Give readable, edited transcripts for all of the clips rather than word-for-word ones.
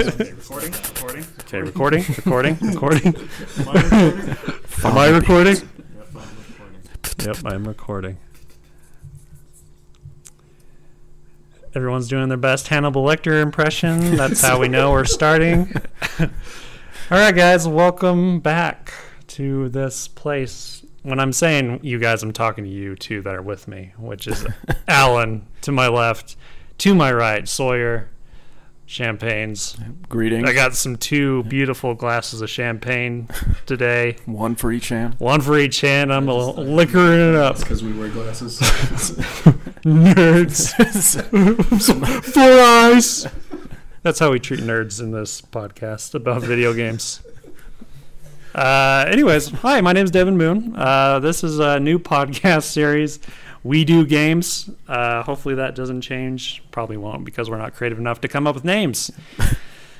Recording. Okay, recording. Am I recording? Yep, I'm recording. Everyone's doing their best Hannibal Lecter impression. That's how we know we're starting. All right, guys, welcome back to this place. When I'm saying you guys, I'm talking to you two that are with me, which is Alan to my left, to my right, Sawyer, champagnes. Greetings. I got two beautiful glasses of champagne today. One for each hand. One for each hand. I'm liquoring it up. It's because we wear glasses. Nerds. 4 eyes. That's how we treat nerds in this podcast about video games. Anyways, hi, my name's Devin Moon. This is a new podcast series. We do games. Hopefully that doesn't change. Probably won't, because we're not creative enough to come up with names.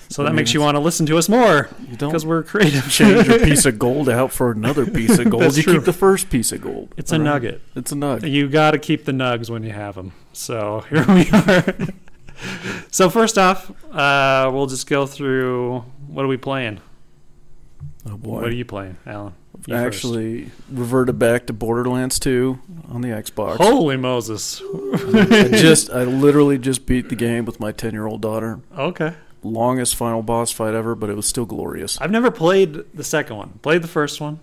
So that makes you want to listen to us more, because we're creative. Change your piece of gold out for another piece of gold. That's you true. Keep the first piece of gold. It's a nugget. It's a nugget. You got to keep the nugs when you have them. So here we are. So first off, we'll just go through, what are we playing? Oh boy. What are you playing, Alan? You actually reverted back to Borderlands 2 on the Xbox. Holy Moses. I literally just beat the game with my 10-year-old daughter. Okay. Longest final boss fight ever, but it was still glorious. I've never played the second one. Played the first one.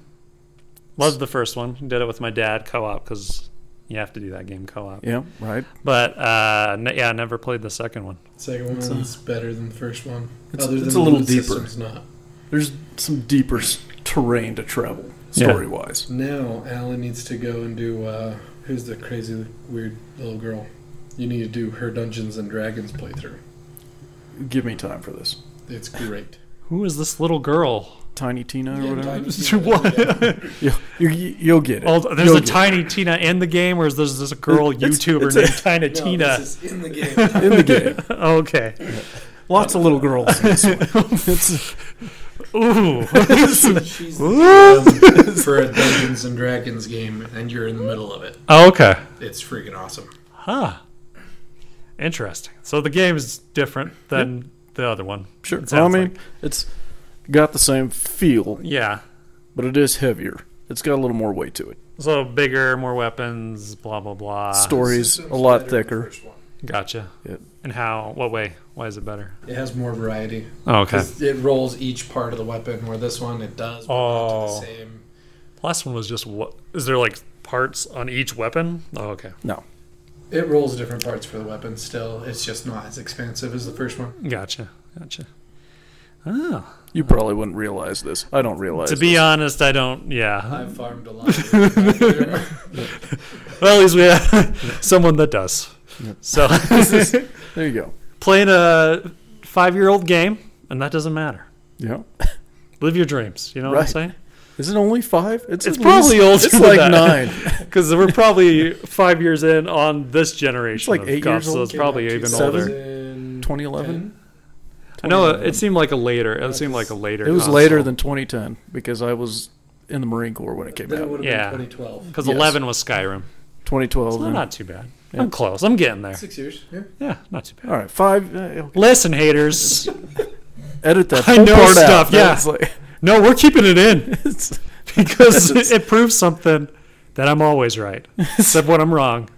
Loved the first one. Did it with my dad co-op, because you have to do that game co-op. Yeah, right. But I never played the second one. Second one's better than the first one. It's Other than a the little loot deeper. system's not. There's some deeper terrain to travel, story-wise. Now, Alan needs to go and do, who's the crazy, weird little girl? You need to do her Dungeons & Dragons playthrough. Give me time for this. It's great. Who is this little girl? Tiny Tina or Yeah, whatever? Tiny Tina. You'll get it. Oh, there's a Tiny Tina in the game, or is there's this girl YouTuber named Tiny No, Tina? this is in the game. In the game. Okay. Lots of little girls in this one. Ooh. She's the for a Dungeons & Dragons game, and you're in the middle of it. Oh, okay. It's freaking awesome. Huh. Interesting. So the game is different than the other one. Sure. It Well, I sounds mean, like. it's got the same feel, Yeah. but it is heavier. It's got a little more weight to it. So bigger, more weapons, blah, blah, blah. Story's System's a lot better than the thicker. first one. Gotcha. Yep. And how, what way? Why is it better? It has more variety. Oh, okay. 'Cause it rolls each part of the weapon, where this one, it does, but not to Oh. the same. Last one was just, what? Is there like parts on each weapon? Oh, okay. No. It rolls different parts for the weapon still. It's just not as expansive as the first one. Gotcha. Oh. You probably wouldn't realize this. I don't realize To be this. honest, I don't, yeah. I've farmed a lot. Of it. Well, at least we have someone that does. Yep. So, There you go. playing a 5-year-old game, and that doesn't matter. Yeah. Live your dreams. You know what I'm Right. saying? Is it only 5? It's at probably least- older It's than like that. 9. Because we're probably 5 years in on this generation. It's like of 8 consoles, years so old. it's probably even older. 2011? I know it seemed like a later. It seemed like a later. It was console. later than 2010 because I was in the Marine Corps when it came Then it out. would have Yeah. been 2012. Because Yes. 11 was Skyrim. 2012. So then. not too bad. Yeah. I'm close. I'm getting there. 6 years. Yeah. Yeah, not too bad. All right, 5. Listen, haters. Edit that I whole know part stuff, out. yeah. That's like, No, we're keeping it in because It's- it proves something that I'm always right, except when I'm wrong,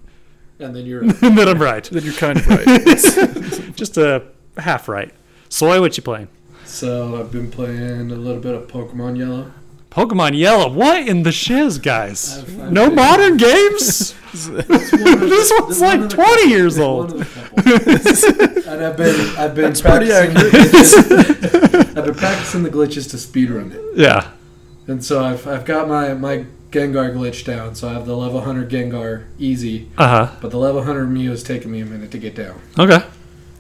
And then you're. and then I'm right. then you're kind of right. Just a half right. Soy, what you playing? So I've been playing a little bit of Pokemon Yellow. Pokemon Yellow. What in the shiz, guys? I've No been- modern games? This one's like 20 years old. And I've been That's pretty practicing. I've been practicing the glitches to speedrun it, Yeah. and so I've got my Gengar glitch down. So I have the level 100 Gengar easy, Uh-huh. but the level 100 Mew is taking me a minute to get down. Okay.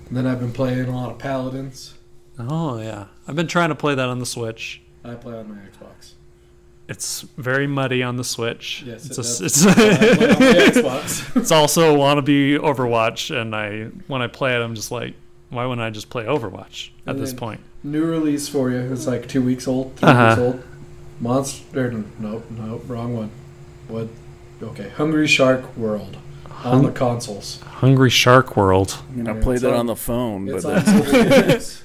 And then I've been playing a lot of Paladins. Oh, yeah. I've been trying to play that on the Switch. I play on my Xbox. It's very muddy on the Switch. Yes, it's I play on my Xbox. It's also a wannabe Overwatch, and when I play it, I'm just like, why wouldn't I just play Overwatch at And this then- point? New release for you. It's like 2 weeks old, 3 Uh-huh. weeks old. Monster. Nope, wrong one. What? Okay, Hungry Shark World on the consoles. Hungry Shark World. I mean, I Yeah, played it's that on- on the phone, but It's on that's mobile games.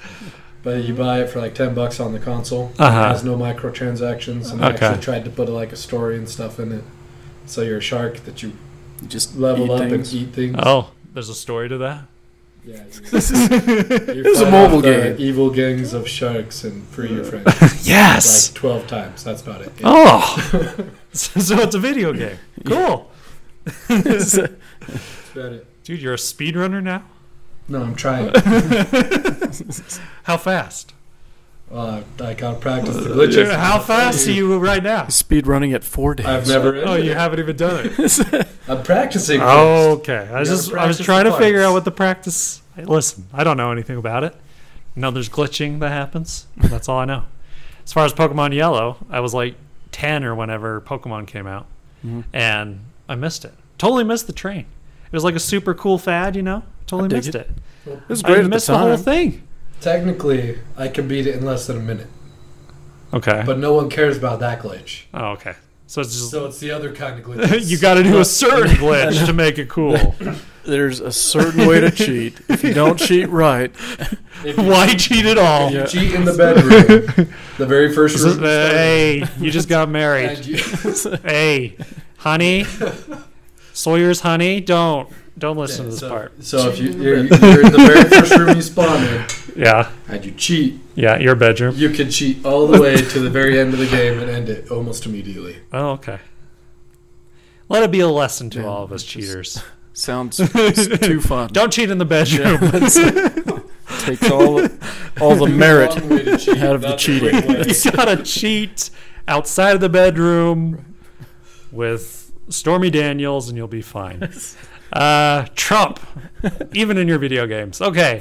But you buy it for like $10 on the console. Uh-huh. It has no microtransactions, and I Okay. actually tried to put like a story and stuff in it. So you're a shark that you You just level eat up things. and eat things. Oh, there's a story to that? Yeah. This You is a fight mobile off the game. Evil gangs of sharks and free your friends. Yes! Like 12 times. That's about it. Yeah. Oh! So it's a video game. Cool. That's about it. Dude, you're a speedrunner now? No, I'm trying. How fast? I gotta practice the glitches. How fast are you right now? Speed running at 4 days. I've never. Oh, you haven't even done it. I'm practicing. Oh, first. okay. I You was gotta practice trying to the figure out parts. what the practice. Hey, listen, I don't know anything about it. No, there's glitching that happens. That's all I know. As far as Pokemon Yellow, I was like 10 or whenever Pokemon came out, Mhm. and I missed it. Totally missed the train. It was like a super cool fad, you know. Totally dig missed it. it. It was great I at missed the the time. whole thing. Technically, I can beat it in less than a minute, Okay. but no one cares about that glitch. Oh, okay. So it's just So it's the other kind of glitches. you got to do a certain glitch to make it cool. There's a certain way to cheat. If you don't cheat right, If you- Why cheat at all? if you cheat in the bedroom, the very first This is- room. you start hey, you just got in, married. and you- Hey, honey, Sawyer's honey, don't listen to this so, part. So if you're in the very first room you spawn in, Yeah, and you cheat, yeah, your bedroom. you can cheat all the way to the very end of the game and end it almost immediately. Oh, okay. Let it be a lesson to Yeah, all of us it's just- cheaters. sounds too fun. Don't cheat in the bedroom. Takes all the merit Long way to cheat, out of the not cheating. quick way. You gotta cheat outside of the bedroom with Stormy Daniels, and you'll be fine. Trump, even in your video games. Okay.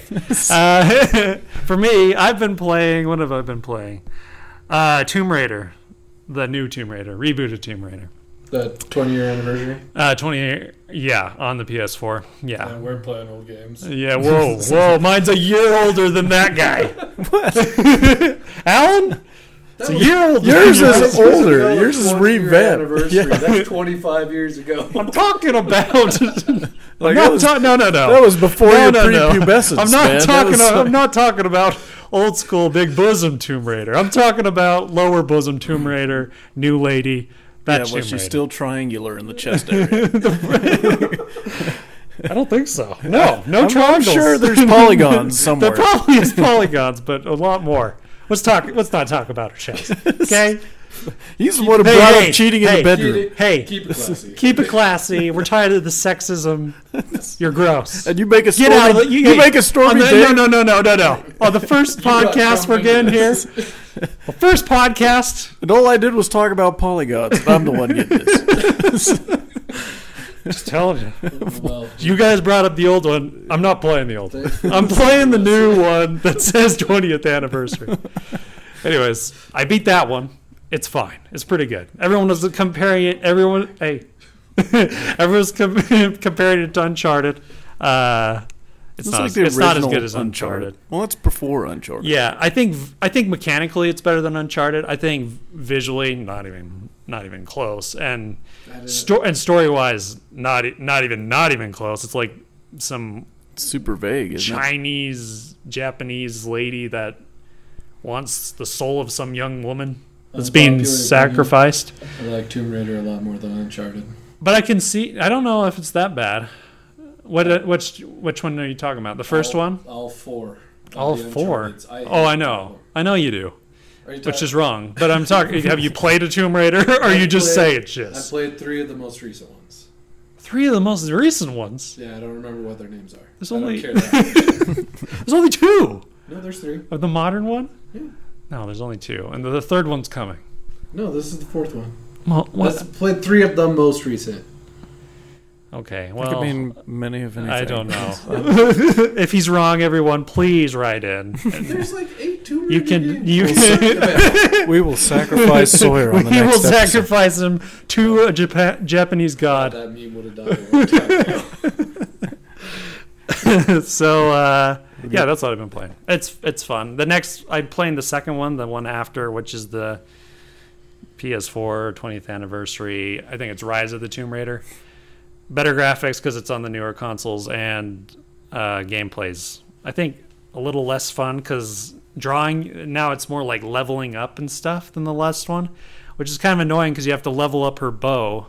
For me, I've been playing. What have I been playing? Tomb Raider, the new Tomb Raider, rebooted Tomb Raider. The 20-year anniversary. 20, yeah, on the PS4. Yeah. And we're playing old games. Yeah, whoa. Mine's a year older than that guy. What? Alan? It's a year older. Yours than is yours. older. Yours is revamped. Anniversary. Yeah. That's 25 years ago. I'm talking about. Like, that was- no. That was before your prepubescence. I'm not man. That talking. was I'm not talking about old school big bosom Tomb Raider. I'm talking about lower bosom Tomb Raider, new lady. Yeah, That's was Tomb she Raider. still triangular in the chest area? I don't think so. No I'm triangles. sure there's polygons There somewhere. probably is polygons, but a lot more. Let's not talk about her chest. Okay. He's the one who Hey, brought hey, up cheating in hey. the bedroom. Hey, Keep it classy. keep it classy. We're tired of the sexism. You're gross. And you make a Get stormy, out of it. you make a stormy day. No. On the first podcast we're getting here. The first podcast. And all I did was talk about polygons. And I'm the one getting this. Just telling you. Well, You guys brought up the old one. I'm not playing the old one. I'm playing the new one that says 20th anniversary. Anyways, I beat that one. It's fine. It's pretty good. Everyone was comparing it. Everyone's comparing it to Uncharted. It's not as original good as Uncharted. Well, it's before Uncharted. Yeah, I think mechanically it's better than Uncharted. I think visually not even close, and story wise not even close. It's like some It's super vague, isn't it? Chinese Japanese lady that wants the soul of some young woman that's being Unpopular sacrificed. I like Tomb Raider a lot more than Uncharted. But I can see. I don't know if it's that bad. Which one are you talking about? The first one? All four. of All the four. Uncharteds. I hate Oh, I all know. of them. I know you do. Are you Which talking- is wrong. But I'm talking. Have you played a Tomb Raider, or you just say it's I just played 3 of the most recent ones. 3 of the most recent ones? Yeah, I don't remember what their names are. There's I don't only- care that. There's only 2 No, there's 3. of the modern one. Yeah. No, there's only 2, and the third one's coming. No, this is the 4th one. Well, Let's played 3 of the most recent. Okay. That Well, could mean many of anything. I don't know. If he's wrong, everyone, please write in. There's like 8 Tomb Raider You can. games. You. We will sacrifice Sawyer on the We will next episode. sacrifice him to a Japanese god. That meme would have died a long time ago. So yeah, that's what I've been playing. It's fun. I'm playing the second one, the one after, which is the PS4 20th anniversary. I think it's Rise of the Tomb Raider. Better graphics because it's on the newer consoles, and gameplay's I think a little less fun because drawing. Now it's more like leveling up and stuff than the last one, which is kind of annoying because you have to level up her bow.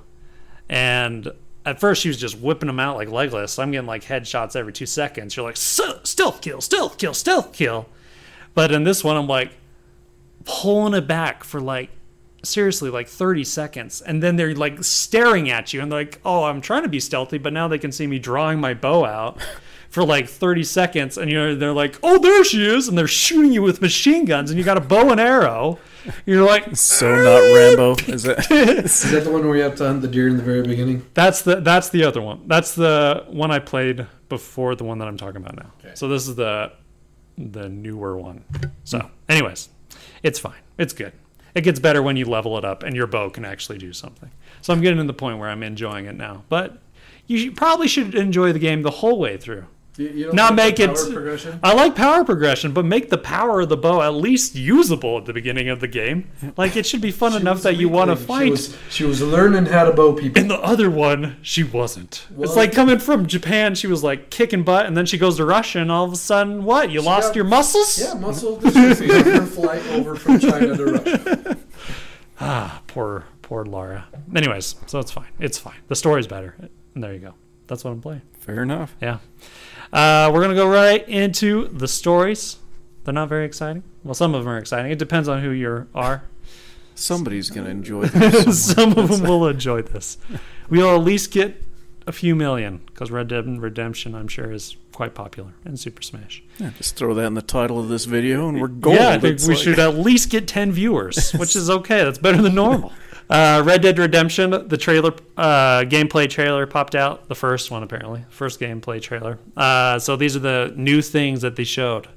And at first she was just whipping them out like Legolas. I'm getting like headshots every 2 seconds. You're like, stealth kill, stealth kill, stealth kill. But in this one, I'm like pulling it back for like, seriously, like 30 seconds. And then they're like staring at you and they're like, oh, I'm trying to be stealthy, but now they can see me drawing my bow out for like 30 seconds. And they're like, oh, there she is. And they're shooting you with machine guns and you got a bow and arrow. You're like, so not Rambo, is it? Is that the one where you have to hunt the deer in the very beginning? That's the other one. That's the one I played before the one that I'm talking about now. Okay. So this is the newer one. So anyways, it's fine. It's good. It gets better when you level it up and your bow can actually do something. So I'm getting to the point where I'm enjoying it now. But you probably should enjoy the game the whole way through. You don't Not like make the it. power progression? I like power progression, but make the power of the bow at least usable at the beginning of the game. Like it should be fun She enough was that you want to weakling. fight. She was learning how to bow people. In the other one, she wasn't. Well, it's like coming from Japan, she was like kicking butt, and then she goes to Russia, and all of a sudden, what? You lost got- your muscles? Yeah, muscle dystrophy on her flight over from China to Russia. Ah, poor Laura. Anyways, so it's fine. It's fine. The story's better. And there you go. That's what I'm playing. Fair enough. Yeah. We're going to go right into the stories. They're not very exciting. Well, some of them are exciting. It depends on who you are. Somebody's going to enjoy this. Some of them will enjoy this. We'll at least get a few million because Red Dead Redemption, I'm sure, is quite popular in Super Smash. Yeah, just throw that in the title of this video and we're gold. Yeah, I think It's we like- should at least get 10 viewers, which is okay. That's better than normal. Red Dead Redemption, the trailer, gameplay trailer popped out. The first one, apparently. First gameplay trailer. So these are the new things that they showed.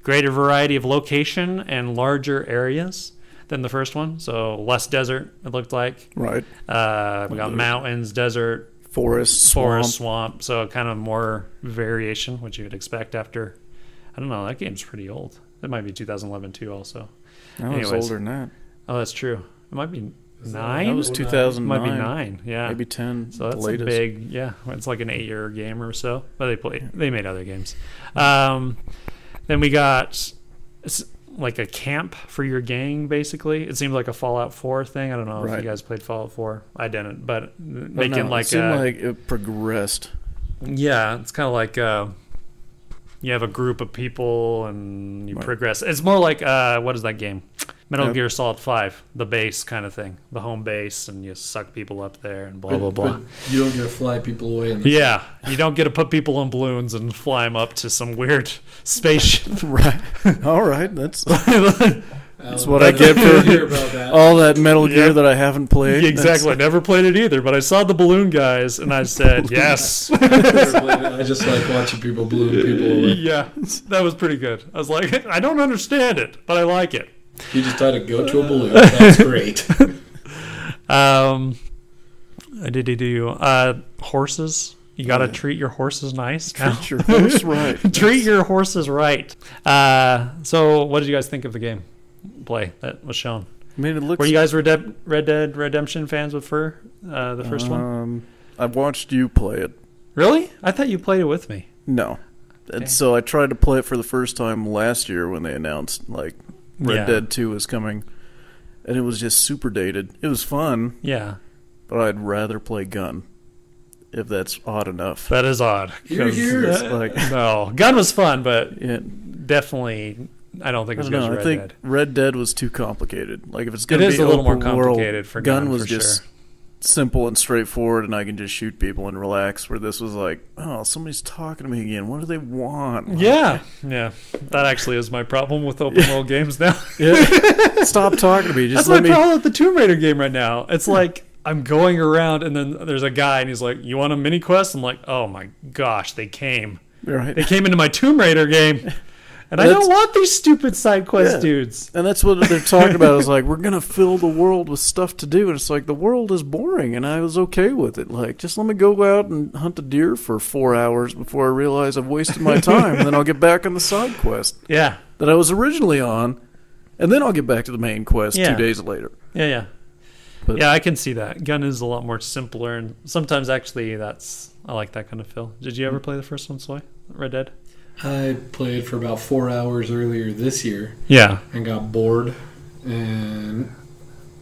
Greater variety of location and larger areas than the first one. So less desert, it looked like. Right. We got mountains, desert, Forest, swamp. So kind of more variation, which you would expect after. I don't know. That game's pretty old. It might be 2011 too. Also. I was Anyways. older than that. Oh, that's true. It might be Is that- 9. That was It 2009. Might be 9. Yeah. Maybe 10. So that's the a latest. big. Yeah. It's like an 8-year game or so. But they made other games. Then we got like a camp for your gang. Basically, it seemed like a Fallout 4 thing. I don't know if Right. you guys played Fallout 4. I didn't, but But making no, like it seemed a like it progressed. yeah, it's kind of like you have a group of people and you Right. progress. It's more like what is that game? Metal Yep. Gear Solid 5, the base kind of thing, the home base, and you suck people up there and blah blah blah. But you don't get to fly people away. In the Yeah, you don't get to put people in balloons and fly them up to some weird spaceship. Right. All right. That's That's what I get for hear about that. all that Metal Gear Yeah. that I haven't played. Exactly. I never played it either, but I saw the balloon guys and I said yes. I've never played it. I just like watching people balloon people away. Yeah, that was pretty good. I was like, I don't understand it, but I like it. You just had to go to a balloon. That's great. Did he do horses? You got to treat your horses nice. now. Treat your horse right. Treat your horses right. So, what did you guys think of the game play that was shown? I mean, it looks. Were you guys Red Dead Redemption fans with the first one? I watched you play it. Really? I thought you played it with me. No. And Okay. so I tried to play it for the first time last year when they announced like Red Yeah. Dead 2 was coming. And it was just super dated. It was fun, Yeah, but I'd rather play Gun. If that's odd enough. that is odd. Hear, 'cause, hear. It's like no, Gun was fun, but yeah, definitely, I don't think I it's don't good know. as I Red think Dead. Red Dead was too complicated. Like if it's It going to is be a little more open world, complicated for Gun Gun, was for just sure. simple and straightforward, and I can just shoot people and relax. Where this was like, oh, somebody's talking to me again. What do they want? Like, Yeah. That actually is my problem with open world games now. yeah. Stop talking to me. Just That's let my me. problem with the Tomb Raider game right now. It's like I'm going around and then there's a guy and he's like, "You want a mini quest?" I'm like, "Oh my gosh, they came! Right. They came into my Tomb Raider game, and I That's- don't want these stupid side quest Yeah. dudes." And that's what they're talking about. Is like we're gonna fill the world with stuff to do, and it's like the world is boring, and I was okay with it. Like just let me go out and hunt a deer for 4 hours before I realize I've wasted my time, and then I'll get back on the side quest Yeah, that I was originally on, and then I'll get back to the main quest Yeah. 2 days later. yeah. But- Yeah, I can see that. Gun is a lot more simpler, and sometimes actually I like that kind of feel. Did you ever play the first one, Soy? Red Dead? I played for about 4 hours earlier this year Yeah. and got bored and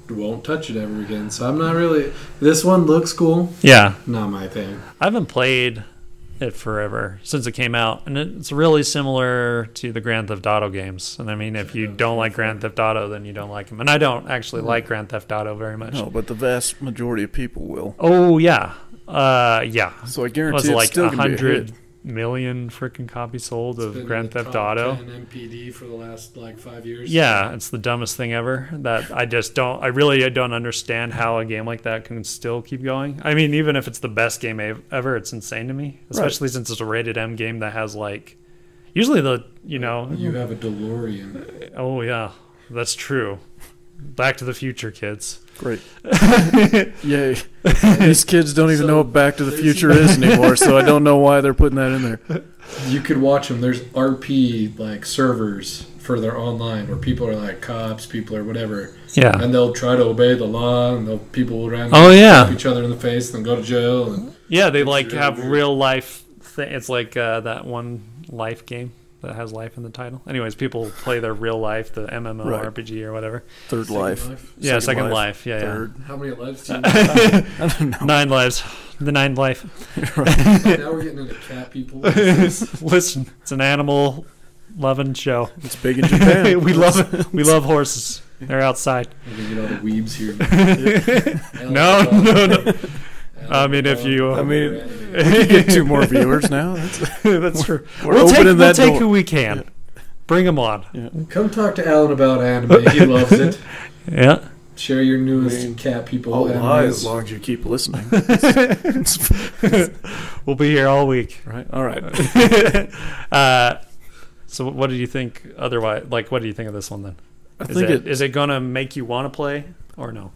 won't touch it ever again. So I'm not really. This one looks cool. Yeah. Not my thing. I haven't played it forever since it came out, and it's really similar to the Grand Theft Auto games. And I mean, if you don't like Grand Theft Auto, then you don't like them. And I don't actually like Grand Theft Auto very much. No, but the vast majority of people will. Oh yeah, yeah. So I Was guarantee it it's like still gonna be a 100 hit. million freaking copies sold It's of been Grand in the Theft top Auto? 10 MPD for the last like 5 years. Yeah, it's the dumbest thing ever. That I just don't. I really don't understand how a game like that can still keep going. I mean, even if it's the best game ever, it's insane to me. Especially since it's a rated M game that has like, usually You have a DeLorean. Oh yeah, that's true. Back to the Future, kids. Great. Yay. These kids don't even So, know what Back to the Future is anymore, so I don't know why they're putting that in there. You could watch them. There's RP like servers for their online where people are like cops, people or whatever, Yeah. and they'll try to obey the law, and people will randomly Oh yeah. slap each other in the face and go to jail. And Yeah, they like really have weird. real life. It's like that one life game that has life in the title. Anyways, people play their real life, the MMORPG or whatever. Third Second life. Yeah, Second Life. Yeah, Third. How many lives do you yeah. I don't know. 9 lives. The 9th life. Now we're getting into cat people. Listen, it's an animal loving show. It's big in Japan. we love horses. They're outside. We're gonna get all the weebs here. No. I mean, if you, I mean, you get 2 more viewers now. that's true. We're We'll opening that take door. who we can. Bring them on. Come talk to Alan about anime. He loves it. Yeah. Share your newest I mean, cat people. I'll lie as animes. long as you keep listening. We'll be here all week. Right? All right. So what did you think otherwise? Like, what do you think of this one then? I think Is it going to make you want to play or no?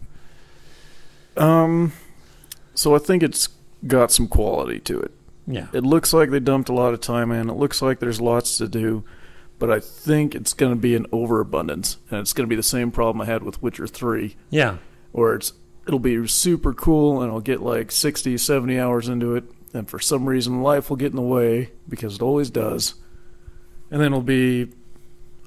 So I think it's got some quality to it. Yeah. It looks like they dumped a lot of time in. It looks like there's lots to do, but I think it's going to be an overabundance, and it's going to be the same problem I had with Witcher 3, Yeah. where it'll be super cool, and I'll get like 60, 70 hours into it, and for some reason life will get in the way, because it always does, and then it'll be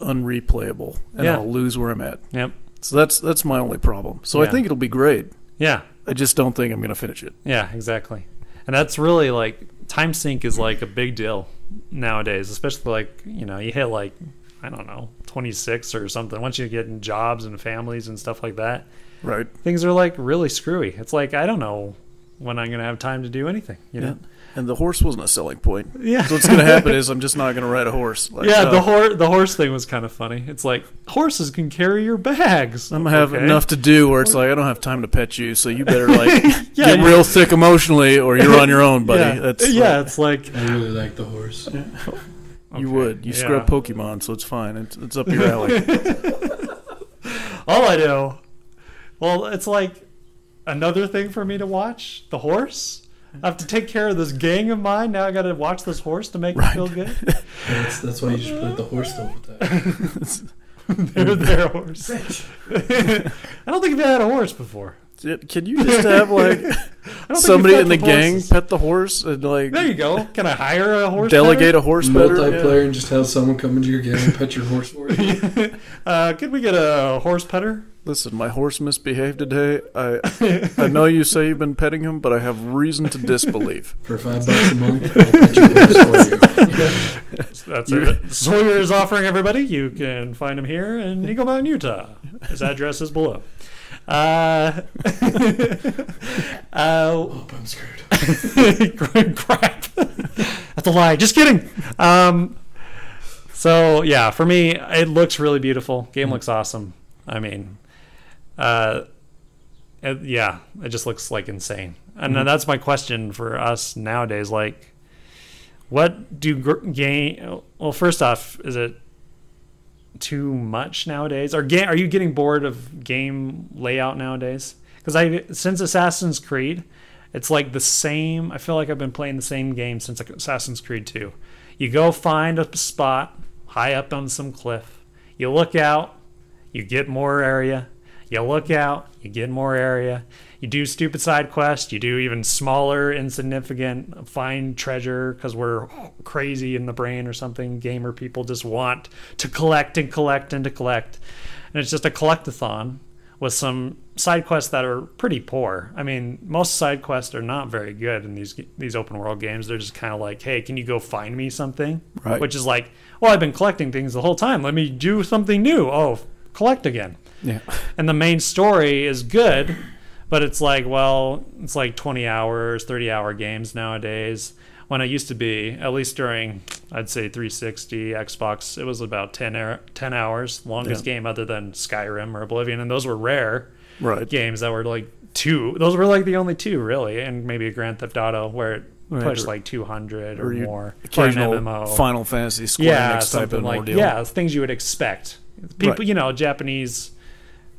unreplayable, and Yeah. I'll lose where I'm at. Yep. So that's my only problem. So I Yeah. think it'll be great. Yeah. I just don't think I'm going to finish it. Yeah, exactly. And that's really like time sync is like a big deal nowadays, especially like, you know, you hit like, I don't know, 26 or something. Once you get in jobs and families and stuff like that, Right. things are like really screwy. It's like, I don't know when I'm going to have time to do anything, you know? And the horse wasn't a selling point. Yeah. So what's going to happen is I'm just not going to ride a horse. Like, Yeah, the horse thing was kind of funny. It's like horses can carry your bags. I'm going to have Okay. enough to do where it's like, I don't have time to pet you, so you better like Yeah, get real thick emotionally or you're on your own, buddy. Yeah, That's it's like I really like the horse. you Okay, would. You yeah. scrub Pokemon, so it's fine. It's up your alley. all I know. Well, it's like another thing for me to watch. The horse. I have to take care of this gang of mine. Now I got to watch this horse to make me feel good. That's why you just put the horse stuff with that. They're their horse. I don't think I've had a horse before. Can you just have like I don't think somebody you've in the pet gang horses. pet the horse and like There you go. Can I hire a horse? delegate a horse petter? Multiplayer and just have someone come into your game and pet your horse for you. Could we get a horse petter? Listen, my horse misbehaved today. I know you say you've been petting him, but I have reason to disbelieve. For $5 a month, I'll pet your horse for you. That's it. Sawyer is offering everybody. You can find him here in Eagle Mountain, Utah. His address is below. Oh, I'm screwed. Crap. That's a lie. Just kidding. So yeah, for me, it looks really beautiful. Game looks awesome. I mean, yeah, it just looks like insane. And then that's my question for us nowadays. Like, what do game? Well, first off, is it too much nowadays? Are you getting bored of game layout nowadays? Because since Assassin's Creed, it's like the same. I feel like I've been playing the same game since Assassin's Creed 2. You go find a spot high up on some cliff. You look out. You get more area. You look out, you get more area, you do stupid side quests, you do even smaller, insignificant, find treasure because we're crazy in the brain or something. Gamer people just want to collect and collect and to collect. And it's just a collectathon with some side quests that are pretty poor. I mean, most side quests are not very good in these open world games. They're just kind of like, hey, can you go find me something? Right. Which is like, well, I've been collecting things the whole time. Let me do something new. Oh, collect again. Yeah. And the main story is good, but it's like, well, it's like 20 hours, 30-hour games nowadays. When it used to be, at least during, I'd say 360, Xbox, it was about 10 hours, longest game other than Skyrim or Oblivion, and those were rare games that were like two. Those were like the only two, really, and maybe a Grand Theft Auto where it pushed like 200 or more. Occasional or an MMO. Final Fantasy Square Enix type of like, ordeal. yeah, things you would expect. People, you know, Japanese,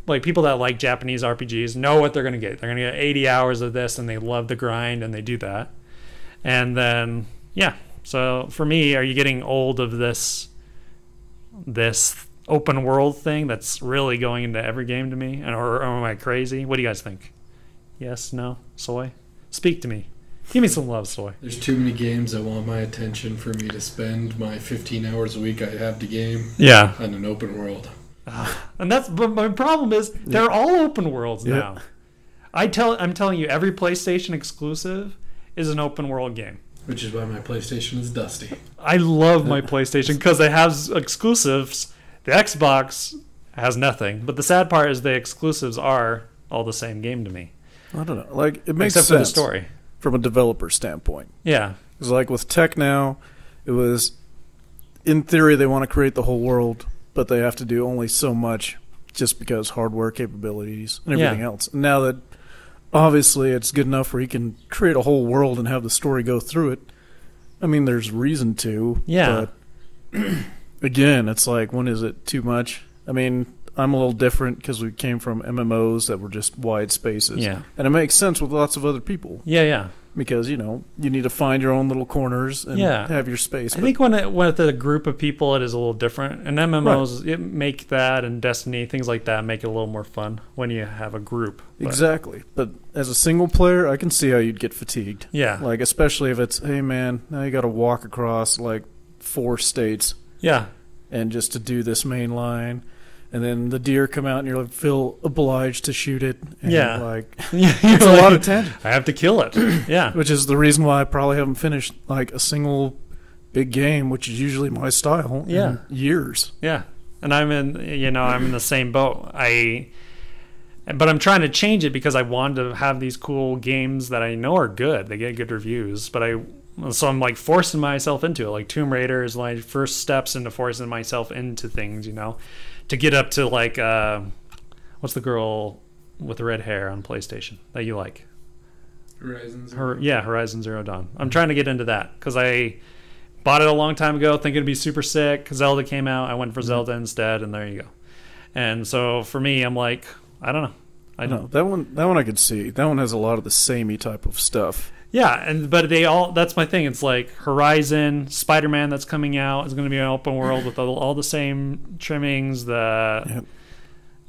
like people that like Japanese RPGs know what they're going to get. They're going to get 80 hours of this, and they love the grind, and they do that. And then, yeah. So for me, are you getting old of this open world thing that's really going into every game to me? Or am I crazy? What do you guys think? Yes, no, Soy? Speak to me. Give me some love, Soy. There's too many games that want my attention for me to spend my 15 hours a week I have to game on an open world. And but my problem is they're all open worlds now. I'm telling you, every PlayStation exclusive is an open world game. Which is why my PlayStation is dusty. I love my PlayStation because it has exclusives. The Xbox has nothing. But the sad part is the exclusives are all the same game to me. I don't know. Like, it makes sense sense for the story from a developer standpoint. Yeah. Because like with tech now, it was, in theory, they want to create the whole world, but they have to do only so much just because hardware capabilities and everything else. And now that obviously it's good enough where you can create a whole world and have the story go through it, I mean, there's reason to. Yeah. But again, it's like, when is it too much? I mean, I'm a little different because we came from MMOs that were just wide spaces. Yeah. And it makes sense with lots of other people. Yeah. Because, you know, you need to find your own little corners and have your space. I think when with a group of people, it is a little different. And MMOs it make that, and Destiny, things like that, make it a little more fun when you have a group. Exactly. But as a single player, I can see how you'd get fatigued. Yeah. Like, especially if it's, hey, man, now you got to walk across, like, 4 states. Yeah. And just to do this main line. And then the deer come out, and you feel obliged to shoot it. And like, it's a lot of tension. I have to kill it. Yeah, which is the reason why I probably haven't finished like a single big game, which is usually my style. In years. Yeah, and I'm in the same boat. But I'm trying to change it because I want to have these cool games that I know are good. They get good reviews, so I'm like forcing myself into it. Like Tomb Raider is my first steps into forcing myself into things, you know. To get up to like, what's the girl with the red hair on PlayStation that you like? Horizon Zero Dawn. I'm trying to get into that because I bought it a long time ago thinking it'd be super sick. Zelda came out. I went for Zelda instead, and there you go. And so for me, I'm like, I don't know. I don't. That one I could see. That one has a lot of the samey type of stuff. Yeah, but that's my thing. It's like Horizon, Spider-Man that's coming out is going to be an open world with all the same trimmings. Which I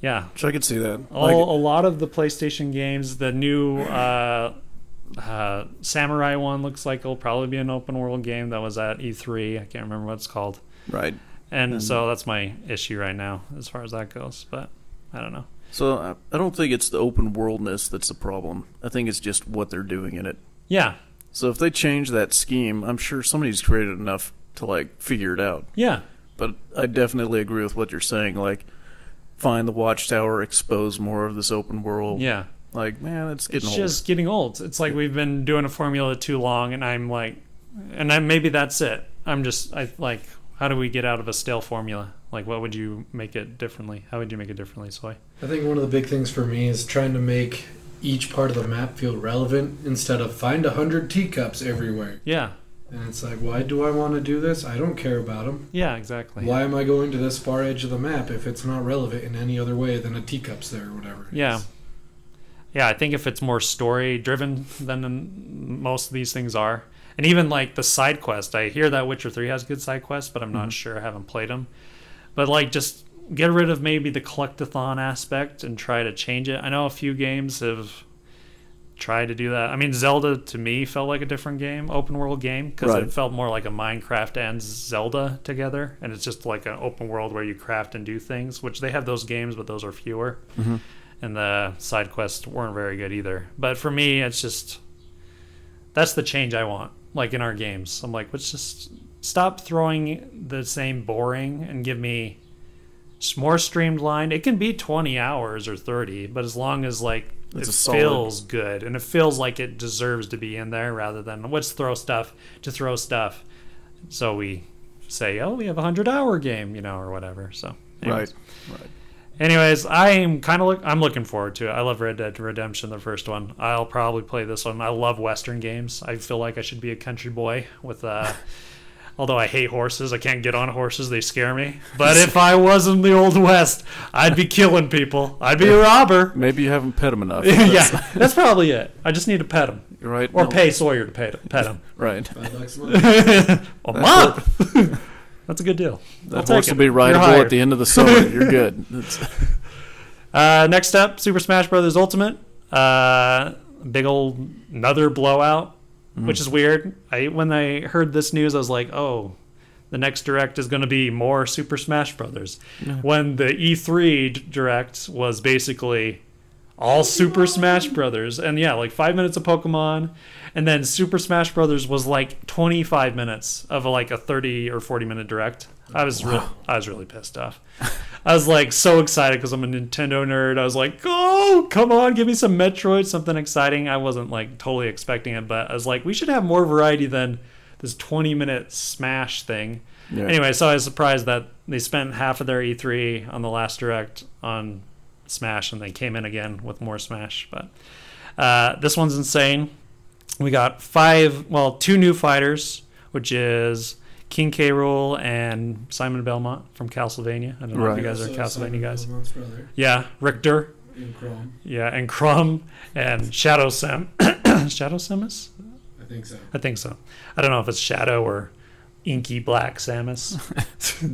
could see that. A lot of the PlayStation games, the new Samurai one looks like it'll probably be an open world game that was at E3. I can't remember what it's called. Right. And so that's my issue right now as far as that goes. But I don't know. So I don't think it's the open worldness that's the problem. I think it's just what they're doing in it. Yeah. So if they change that scheme, I'm sure somebody's created enough to like figure it out. Yeah. But I definitely agree with what you're saying. Like, find the Watchtower, expose more of this open world. Yeah. Like, man, it's getting old. It's just getting old. It's like we've been doing a formula too long, and I'm like, maybe that's it. How do we get out of a stale formula? Like, what would you make it differently? How would you make it differently, Soy? I think one of the big things for me is trying to make each part of the map feel relevant instead of find 100 teacups everywhere. Yeah. And it's like, why do I want to do this? I don't care about them. Yeah, exactly. Why am I going to this far edge of the map if it's not relevant in any other way than a teacups there or whatever? Yeah. Yeah, I think if it's more story driven than most of these things are. And even like the side quest, I hear that Witcher 3 has good side quests, but I'm not sure. I haven't played them. But like just get rid of maybe the collectathon aspect and try to change it. I know a few games have tried to do that. I mean, Zelda to me felt like a different game, open world game, because it felt more like a Minecraft and Zelda together, and it's just like an open world where you craft and do things, which they have those games, but those are fewer. Mm-hmm. And the side quests weren't very good either. But for me, it's just, that's the change I want, like in our games. I'm like, let's just stop throwing the same boring and give me more streamlined. It can be 20 hours or 30, but as long as like it feels good and it feels like it deserves to be in there, rather than let's throw stuff to throw stuff. So we say, oh, we have a 100-hour game, or whatever. So anyways. Right. Anyways, I'm looking forward to it. I love Red Dead Redemption, the first one. I'll probably play this one. I love Western games. I feel like I should be a country boy with although I hate horses. I can't get on horses. They scare me. But if I was in the Old West, I'd be killing people. I'd be a robber. Maybe you haven't pet him enough. Yeah, that's probably it. I just need to pet him. Right. Or pay Sawyer to pet him. Right. $5 a month? That's a good deal. That horse will be rideable at the end of the summer. You're good. Next up, Super Smash Bros. Ultimate. Big old another blowout, which is weird. When I heard this news, I was like, oh, the next Direct is going to be more Super Smash Brothers. Yeah. When the E3 Direct was basically all Super Smash Brothers, and yeah, like 5 minutes of Pokemon, and then Super Smash Brothers was like 25 minutes of like a 30 or 40 minute Direct. I was really pissed off. I was like so excited because I'm a Nintendo nerd. I was like, oh, come on, give me some Metroid, something exciting. I wasn't like totally expecting it, but I was like, we should have more variety than this 20-minute Smash thing. Yeah. Anyway, so I was surprised that they spent half of their E3 on the last Direct on Smash, and they came in again with more Smash. But this one's insane. We got two new fighters, which is King K. Rool and Simon Belmont from Castlevania. I don't know if you guys are Castlevania guys. Yeah, Richter. And Chrom. Yeah, and Chrom and Shadow Sam. Shadow Samus? I think so. I don't know if it's Shadow or inky black Samus.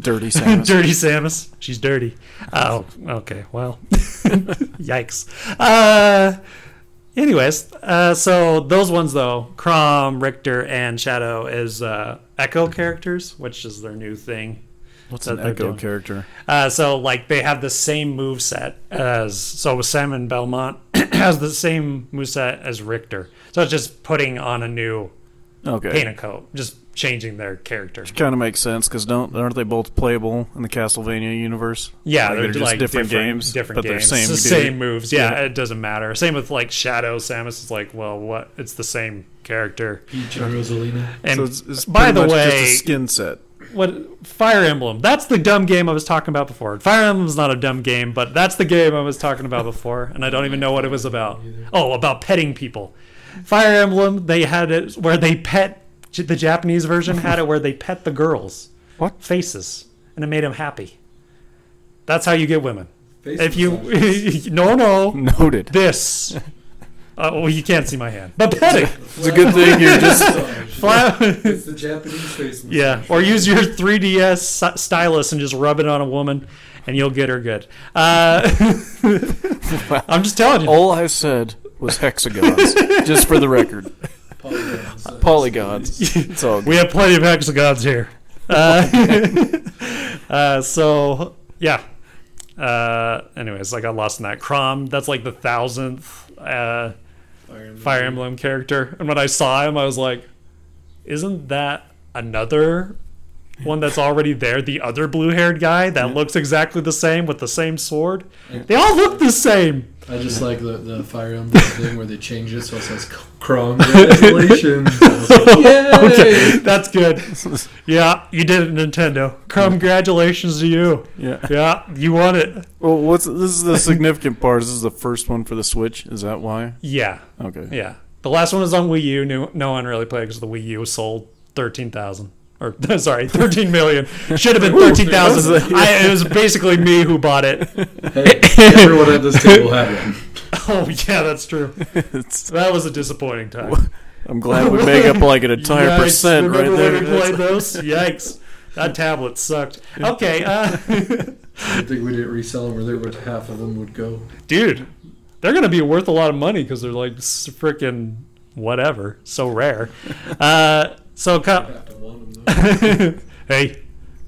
Dirty Samus. Dirty Samus. She's dirty. Oh, okay. Well, yikes. Anyways, so those ones though, Chrom, Richter, and Shadow is Echo characters, which is their new thing. What's an Echo character? So like they have the same moveset with Simon Belmont has the same moveset as Richter. So it's just putting on a new paint and coat, just changing their character. Which kind of makes sense because aren't they both playable in the Castlevania universe? Yeah, they're just different games, but they're same moves. Yeah, it doesn't matter. Same with like Shadow Samus. It's like, well, what? It's the same character. Peach and Rosalina. And so it's by the way, just a skin set. What Fire Emblem? That's the dumb game I was talking about before. Fire Emblem's not a dumb game, but that's the game I was talking about before, and I don't even know what it was about. Oh, about petting people. Fire Emblem, they had it where they pet. The Japanese version had it where they pet the girls' faces, and it made them happy. That's how you get women. If you no noted this. Well, you can't see my hand, but petting. It's a good thing you're just. It's the Japanese face. Yeah, or use your 3DS stylus and just rub it on a woman, and you'll get her good. I'm just telling you. All I said was hexagons, just for the record. Polygons. It's all good. We have plenty of hexagons here. So yeah. Anyways, I got lost in that. Chrom, that's like the 1,000th Fire Emblem character, and when I saw him, I was like, "Isn't that another one that's already there? The other blue-haired guy that looks exactly the same with the same sword? They all look the same." I just like the Fire Emblem thing where they change it so it says congratulations. Yay! Okay, that's good. Yeah, you did it, Nintendo. Congratulations to you. Yeah, you won it. Well, this is the significant part. This is the first one for the Switch. Is that why? Yeah. Okay. Yeah. The last one was on Wii U. No one really played because the Wii U sold 13,000. Or, sorry, 13 million. Should have been 13,000. It was basically me who bought it. Hey, everyone at this table had one. Oh, yeah, that's true. That was a disappointing time. I'm glad we make up like an entire percent right there. Remember when we played those? Yikes. That tablet sucked. Okay, I think we didn't resell them, or there would half of them would go. dude, they're gonna be worth a lot of money because they're like freaking whatever, so rare. So I have to want them, though. hey,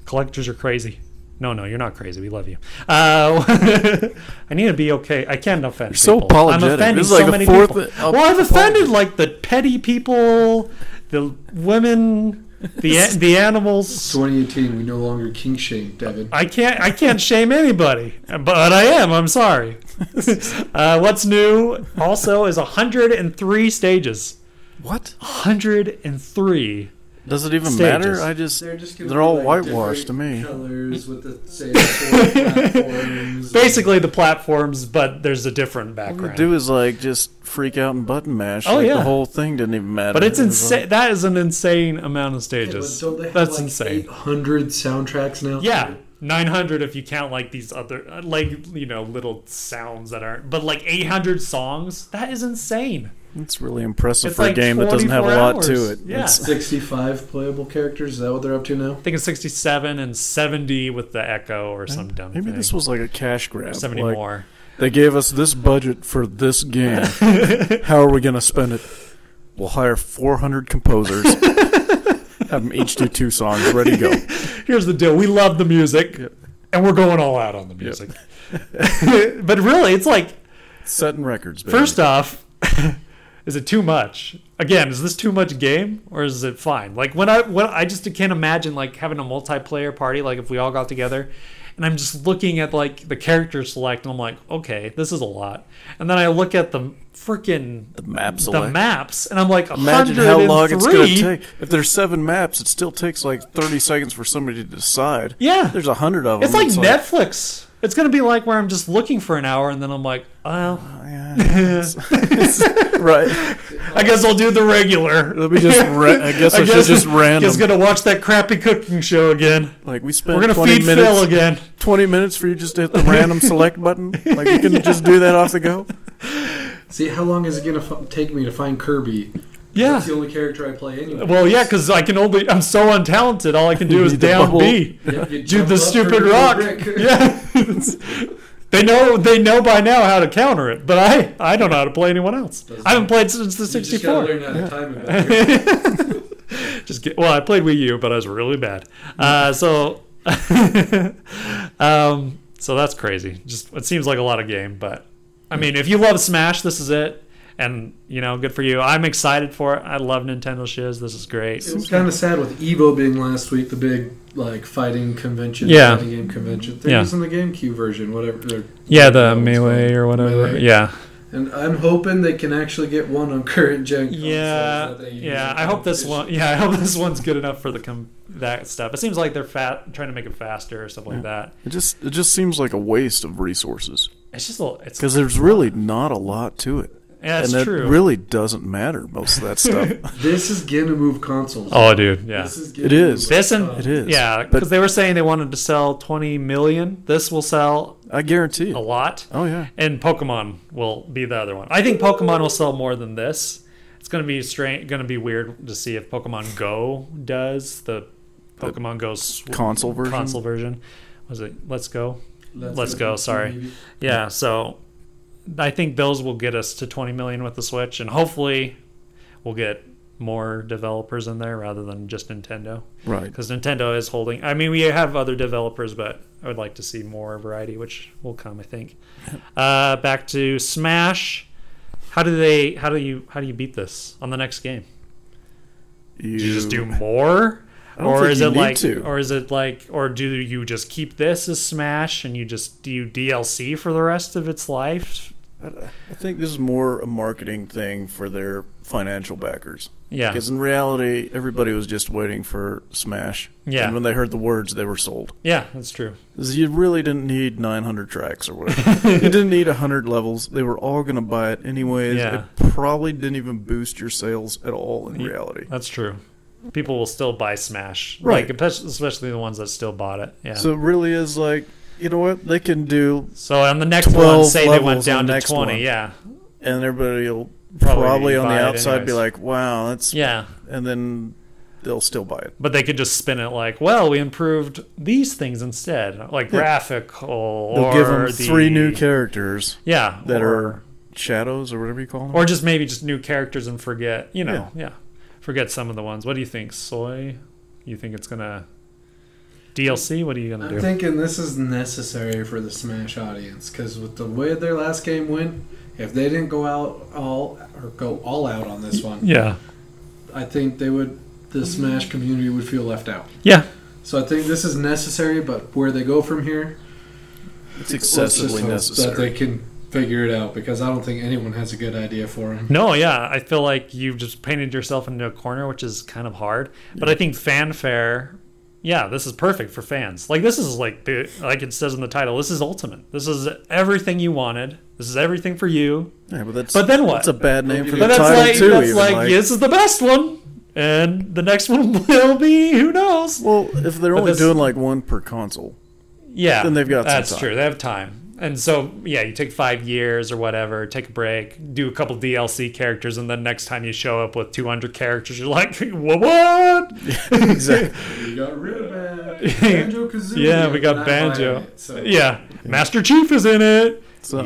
collectors are crazy. No, you're not crazy. We love you. I need to be okay. I can't offend You're so people. apologetic. I'm offending This is like so the many fourth people. Well, I've offended like the petty people, the women, the animals. 2018, we no longer king shame, Devin. I can't shame anybody, but I am. I'm sorry. What's new also is 103 stages. What? 103. Does it even Stages. matter? They're all whitewashed to me. Colors with the same sort of platforms. Basically the platforms, but there's a different All background. we do is like just freak out and button mash. Oh, like, yeah. The whole thing didn't even matter. But it's It was insane. That is an insane amount of Yeah, but stages. don't they have That's like insane. 800 soundtracks now? Yeah, 900 if you count like these other little sounds that aren't. But like 800 songs, that is insane. It's really impressive It's for like a game that doesn't have a 24 lot hours. to it. Yeah. It's- 65 playable characters. Is that what they're up to now? I think it's 67 and 70 with the Echo or some dumb maybe thing. this was like a cash grab. 70 like, more. They gave us this budget for this game. How are we going to spend it? We'll hire 400 composers. Have them each do 2 songs, ready to go. Here's the deal. We love the music, and we're going all out on the music. But really, it's like, Setting records, baby. first off, is it too much? Again, is this too much game, or is it fine? Like when I just can't imagine like having a multiplayer party, like if we all got together, and I'm just looking at like the character select, and I'm like, okay, this is a lot. And then I look at the freaking the map the select. maps, and I'm like, Imagine how long it's going to 103? take. If there's 7 maps, it still takes like 30 seconds for somebody to decide. Yeah, There's 100 of them. it's like Netflix. It's gonna be like where I'm just looking for an hour, and then I'm like, well, right. I guess I'll do the regular. Let me just. I guess I should just random. Just gonna watch that crappy cooking show again. Like we spent We're gonna 20 feed minutes. Phil again. 20 minutes for you just to hit the random select button. Like you can just do that off the go. See, how long is it going to take me to find Kirby? Yeah. That's the only character I play anyway. Well, yeah, because I'm so untalented. All I can do You is need the down bubble. B. Yep, you Do jump the up stupid for rock. brick. Yeah. They know by now how to counter it, but I don't know how to play anyone else. I haven't played since the You just gotta 64. learn how to time it better. Well, I played Wii U, but I was really bad. So that's crazy. Just it seems like a lot of game, but I mean, if you love Smash, this is it. And good for you. I'm excited for it. I love Nintendo shiz. This is great. It was kind of sad with Evo being last week, the big like fighting convention, Yeah. fighting game convention. They're Yeah. using the GameCube version, whatever. Yeah, the Melee or whatever. Melee. Yeah. And I'm hoping they can actually get one on current gen consoles Yeah, that they use yeah. in I hope this one. competition. Yeah, I hope this one's good enough for that stuff. It seems like they're trying to make it faster or stuff like that. It just seems like a waste of resources It's just a little. It's because there's really not a lot to it. yeah, that's and it true. really doesn't matter, most of that stuff. This is gonna move consoles. Oh, dude, yeah. This is gonna It is. move This and consoles. It is. yeah, But- because they were saying they wanted to sell 20 million. This will sell I guarantee a it. lot, Oh, yeah. and Pokemon will be the other one. I think Pokemon will sell more than this. It's gonna be going to be weird to see if Pokemon Go does the Pokemon Go Console version? Console version. Was it Let's Go? Let's go. go, sorry. Maybe. Yeah, so I think those will get us to 20 million with the Switch, and hopefully we'll get more developers in there rather than just Nintendo. Right. Because Nintendo is holding. I mean, we have other developers, but I would like to see more variety, which will come, I think. Back to Smash. How do you beat this on the next game? Do you just do more? I don't Or think is you it need like, to. or do you just keep this as Smash and do you DLC for the rest of its life? I think this is more a marketing thing for their financial backers. Yeah, Because in reality, everybody was just waiting for Smash. Yeah. And when they heard the words, they were sold. yeah, that's true. 'Cause you really didn't need 900 tracks or whatever. You didn't need 100 levels. They were all going to buy it anyways. Yeah. It probably didn't even boost your sales at all in Yeah. reality. That's true. People will still buy Smash, Right. Like especially the ones that still bought it. Yeah. So it really is like, you know what? They can do, So on the next 12 one, say they went levels on down the to next 20. one. Yeah, and everybody will Probably probably on the buy it outside be anyways. like, wow, that's, yeah. and then they'll still buy it. But they could just spin it like, well, we improved these things instead, like graphical. They'll or give them 3 new characters. Yeah, that are shadows or whatever you call them. Or just maybe just new characters and forget, forget some of the ones. What do you think, Soy? You think it's gonna DLC? What are you gonna do? I'm thinking this is necessary for the Smash audience because with the way their last game went, if they didn't go all out on this one, Yeah. I think the Smash community would feel left out. Yeah. So I think this is necessary, but where they go from here, it's excessively necessary. That they can figure it out because I don't think anyone has a good idea for them. No, yeah. I feel like you've just painted yourself into a corner, which is kind of hard. But I think fanfare, this is perfect for fans. Like, this is like it says in the title, this is ultimate. This is everything you wanted. This is everything for you. Yeah, but then what? That's a bad name for the that's title, like, too. That's like, this is the best one. And the next one will be, who knows? Well, if they're only doing like one per console, then they've got some time. That's true. They have time. And so, you take 5 years or whatever, take a break, do a couple DLC characters, and then next time you show up with 200 characters, you're like, what? Exactly. We got rid of that. Banjo-Kazooie. Yeah, we got Banjo. It, Master Chief is in it. So,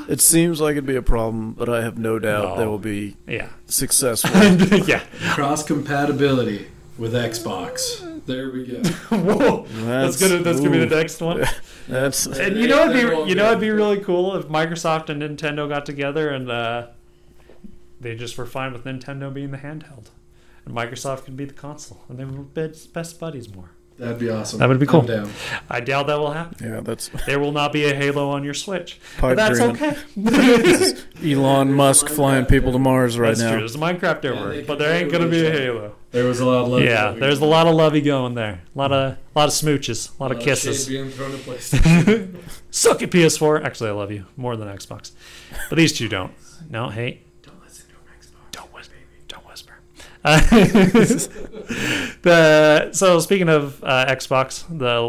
it seems like it'd be a problem, but I have no doubt they will be successful. Cross compatibility with Xbox. There we go. Whoa, that's gonna be the next one. And it'd be really cool if Microsoft and Nintendo got together and they just were fine with Nintendo being the handheld, and Microsoft could be the console, and they were best buddies more. That'd be awesome. That would be cool. I'm down. I doubt that will happen. Yeah, there will not be a Halo on your Switch. But that's okay. Elon Musk flying people to Mars right now. That's true. There's a Minecraft over, but there ain't gonna be a Halo. There was a lot of love. Yeah, there's a lot of lovey going there. A lot of smooches, a lot of kisses. Being thrown at PlayStation. Suck it, PS4. Actually, I love you more than Xbox, but these two don't. No, hey. Don't listen to Xbox. Don't whisper. So speaking of Xbox, the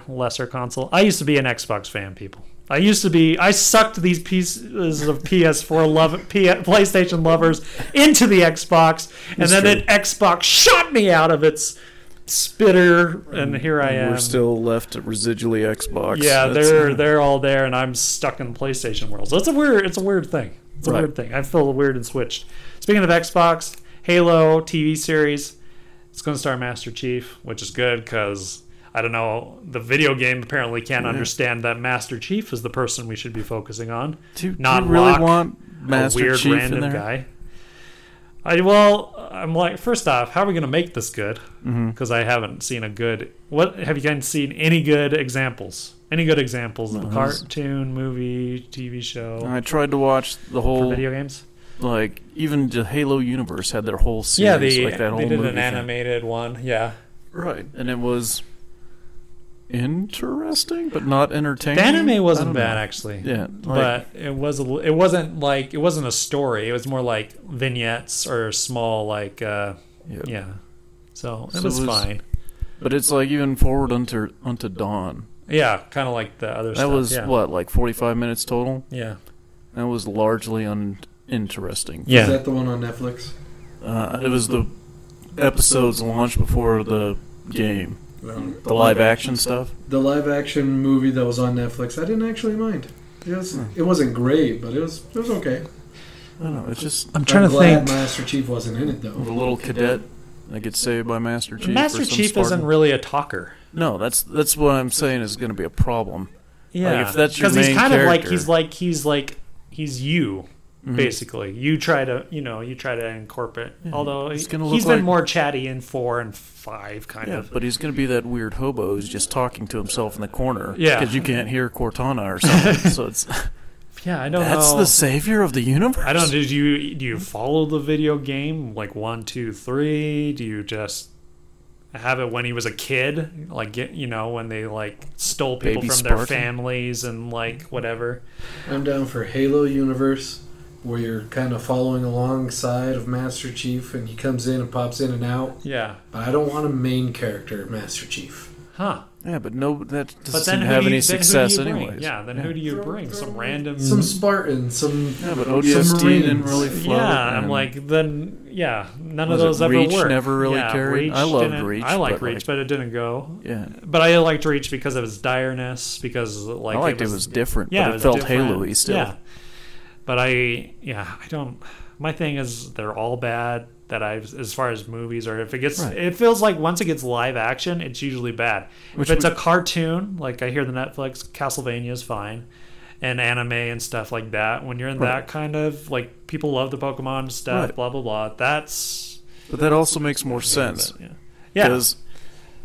lesser console, I used to be an Xbox fan, people. I sucked these pieces of PlayStation lovers into the Xbox, and then Xbox shot me out of its spitter, and here I am. We're still left residually Xbox. Yeah, they're all there, and I'm stuck in PlayStation world. So it's a weird thing. It's a weird thing. I feel weird and switched. Speaking of Xbox, Halo TV series, it's going to star Master Chief, which is good because, I don't know, the video game apparently can't understand that Master Chief is the person we should be focusing on. Do you really want Master Chief, a weird Chief random in there? guy? I'm like, first off, how are we going to make this good? Because I haven't seen a good... What have you guys seen? Any good examples? Any good examples of a cartoon, movie, TV show? I tried to watch the whole... For video games? Like, even the Halo universe had their whole series. Yeah, like that whole they did movie an animated one, yeah. Right, and it was interesting, but not entertaining. The anime wasn't bad, actually. Yeah, but it wasn't a story. It was more like vignettes or small, like, So it was fine. But it's like even Forward Unto Dawn. Yeah, kind of like the other stuff. That was, like 45 minutes total? Yeah. That was largely uninteresting. Yeah. Is that the one on Netflix? It was the episodes launched before the game. The live action stuff? The live action movie that was on Netflix, I didn't actually mind. It wasn't great, but it was okay. I don't know, it's just... I'm glad Master Chief wasn't in it, though. The little cadet that gets saved by Master Chief. Master Chief isn't really a talker. No, that's what I'm saying is going to be a problem. Yeah, like if that's your main he's kind character. of like he's you. Basically, you try to incorporate. Yeah, although he's been more chatty in 4 and 5, kind of. But he's going to be that weird hobo who's just talking to himself in the corner. Yeah, because you can't hear Cortana or something. So it's. Yeah, I don't know. That's the savior of the universe. I don't. Do you follow the video game like 1, 2, 3? Do you just have it when he was a kid, like when they like stole people from their families and like whatever? I'm down for Halo universe, where you're kind of following alongside of Master Chief, and he comes in and pops in and out. Yeah. But I don't want a main character, Master Chief. Huh. Yeah, but no, that But doesn't then seem to who have do you, any then who do success you bring? anyways. Yeah, then who do you bring? Some random... Some Spartans, some Yeah, but some ODST didn't Marines. really float. Yeah, I'm and like, then, yeah, none of Was it those ever Reach worked. never really yeah, carried? Reach I loved didn't- Reach, I like but, Reach, like- but it didn't go. yeah. But I liked Reach because of its direness, because like I liked it was different, yeah, but it was felt different. Halo-y still. Yeah, but I don't. My thing is they're all bad. That as far as movies, or if it gets, Right. it feels like once it gets live action, it's usually bad. Which if it's would- a cartoon, like I hear the Netflix Castlevania is fine, and anime and stuff like that. When you're in Right. that kind of like people love the Pokemon stuff, Right. blah blah blah. That's But that also makes more sense. Yeah. Because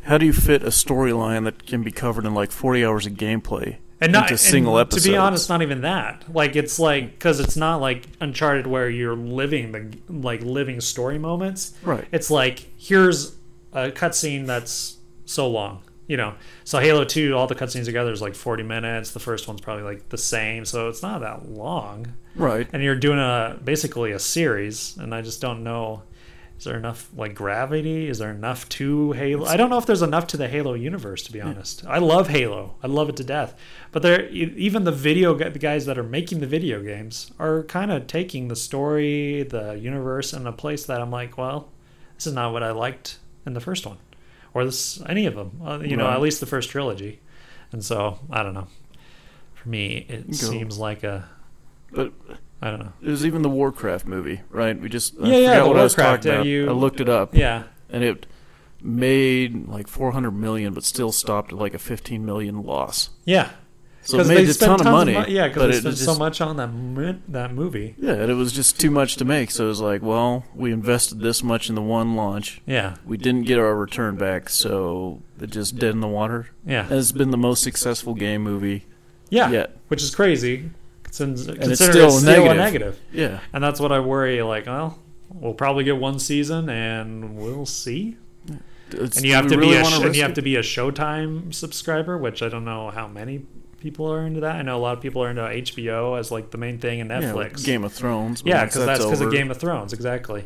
how do you fit a storyline that can be covered in like 40 hours of gameplay And not into single and episodes? To be honest, not even that. Like it's like because it's not like Uncharted where you're living living story moments. Right. It's like here's a cutscene that's so long. So Halo 2, all the cutscenes together is like 40 minutes. The first one's probably like the same, so it's not that long. Right. And you're doing basically a series, and I just don't know. Is there enough like gravity? Is there enough to Halo? I don't know if there's enough to the Halo universe, to be honest. I love Halo. I love it to death. But even the guys that are making the video games are kind of taking the story, the universe, in a place that I'm like, well, this is not what I liked in the first one, or any of them. At least the first trilogy. And so I don't know. For me, it seems like But I don't know. it was even the Warcraft movie, right? We just I Yeah, forgot the what I was Warcraft, talking about. you- I looked it up, Yeah. and it made like 400 million, but still stopped at like a 15 million loss. Yeah. So it made a ton of money. Yeah, but because they it spent was so just- much on that movie. Yeah, and it was just too much to make. So it was like, well, we invested this much in the one launch. Yeah, We didn't get our return back, so it just dead in the water. yeah, And it's been the most successful game movie yeah. yet. Which is crazy, considering it's it's still still a negative. negative. Yeah. And that's what I worry. Like, well, we'll probably get one season, and we'll see. It's, And you have do to we be really a wanna and risk you have it? to be a Showtime subscriber, which I don't know how many people are into that. I know a lot of people are into HBO as like the main thing, and Yeah, with Netflix. Game of Thrones. but Yeah, once because that's because of over- Game of Thrones, exactly.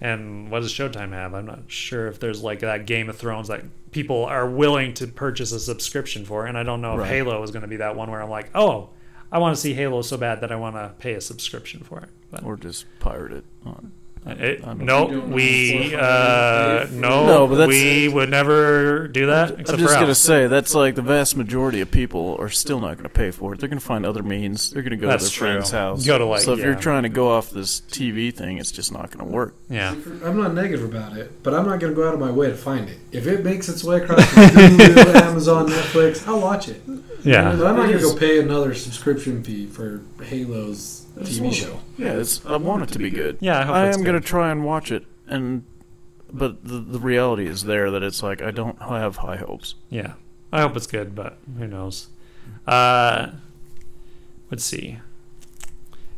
And what does Showtime have? I'm not sure if there's like that Game of Thrones that people are willing to purchase a subscription for. And I don't know if Right. Halo is going to be that one where I'm like, oh, I want to see Halo so bad that I want to pay a subscription for it. But Or just pirate it on. I don't no, You don't we know. No, but that's- we would never do that. Except I'm just for going to Al. say, that's like the vast majority of people are still not going to pay for it. They're going to find other means. They're going to go That's to their friend's true. house. Go to, like, so if you're yeah. trying to go off this TV thing, it's just not going to work. Yeah, I'm not negative about it, but I'm not going to go out of my way to find it. If it makes its way across Hulu, Amazon, Netflix, I'll watch it. yeah. But I'm not It going to is- go pay another subscription fee for Halo's TV show. Yeah, I want it to be good. Yeah, I hope I it's am going to good. try and watch it, but the reality is there that it's like I don't have high hopes. Yeah, I hope it's good, but who knows? Let's see.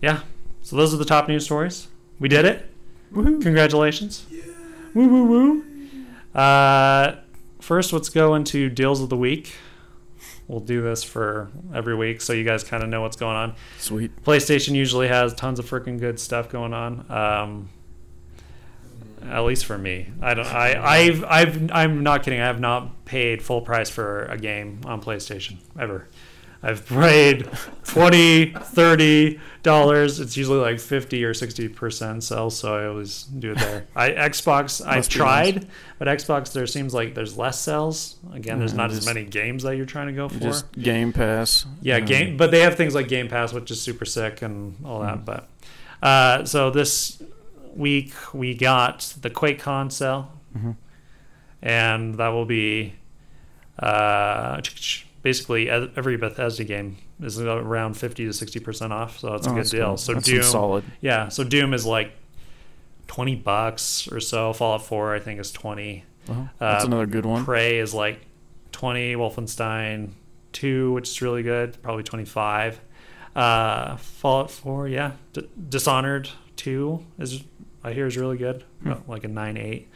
Yeah, so those are the top news stories. We did it. Woohoo. Congratulations. Woo woo woo. First, let's go into deals of the week. We'll do this for every week, so you guys kind of know what's going on. Sweet. PlayStation usually has tons of freaking good stuff going on. At least for me, I'm not kidding. I have not paid full price for a game on PlayStation ever. I've paid $20, $30. It's usually like 50 or 60% sell, so I always do it there. Xbox, I've Must be tried, but Xbox there seems like there's less sales. Again, there's Yeah, not as just- many games that you're trying to go for. Just Game Pass. Yeah, game, but they have things like Game Pass, which is super sick and all that. But so this week we got the QuakeCon sale, and that will be basically every Bethesda game is around 50 to 60% off. So that's a good deal. Cool. So That's Doom, solid. yeah. So Doom is like $20 or so. Fallout 4 I think is 20. Well, that's another good one. Prey is like 20. Wolfenstein 2, which is really good, probably 25. Fallout 4, yeah. Dishonored 2 is I hear is really good, like a 9.8.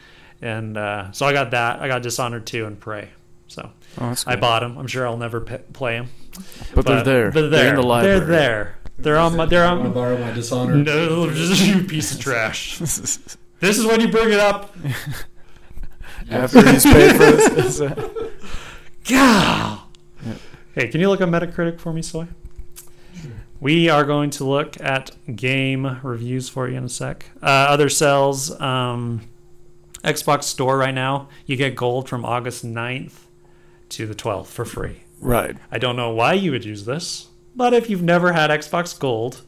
And so I got that. I got Dishonored 2 and Prey. So That's I good. bought them. I'm sure I'll never play them. But they're there. They're there. They're in the library. They're there. They're on my. They're I want to on. borrow my Dishonored. No, you piece of trash. This is when you bring it up. After he's paid for this. God. Hey, can you look at Metacritic for me, Soy? Sure. We are going to look at game reviews for you in a sec. Other sales, Xbox Store right now, you get gold from August 9th to the 12th for free. Right. I don't know why you would use this, but if you've never had Xbox Gold,